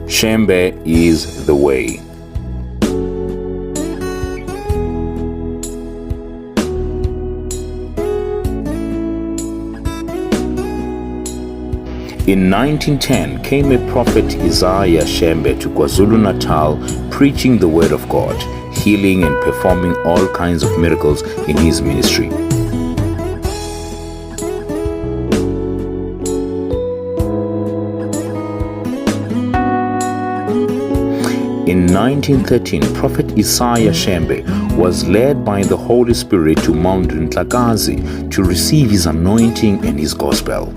Shembe is the way. In 1910 came a prophet Isaiah Shembe to KwaZulu-Natal preaching the word of God, healing and performing all kinds of miracles in his ministry. In 1913, Prophet Isaiah Shembe was led by the Holy Spirit to Mount Ntlakazi to receive his anointing and his gospel.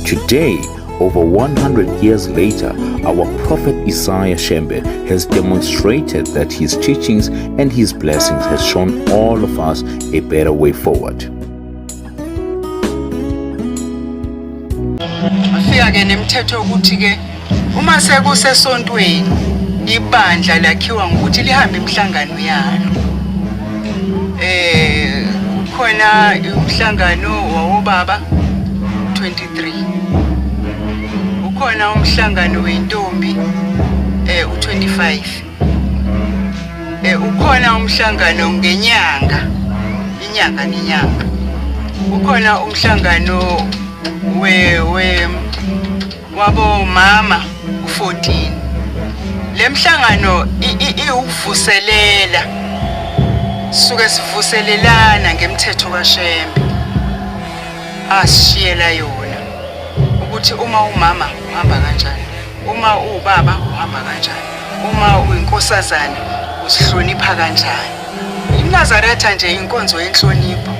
Today, over 100 years later, our prophet Isaiah Shembe has demonstrated that his teachings and his blessings has shown all of us a better way forward. Afika-ke nemithetho ukuthi ke uma sekusesontweni ibandla lakhiwa ngokuthi lihambe imihlangano yalo. Khona umhlangano wawobaba 23. Ukhona umhlangano wentombi u25. Ukhona umhlangano ngenyanga, inyanga nenyanga. Ukhona umhlangano wabo mama u14. Lemhlangano iuvuselela suke sivuselelana ngemthetho kaShembe asishiyela yona ukuthi uma umama uhamba kanjani, uma ubaba uhamba kanjani, uma uyinkosazana usihlonipha kanjani. INazaretha nje inkonzo yenhlonipho.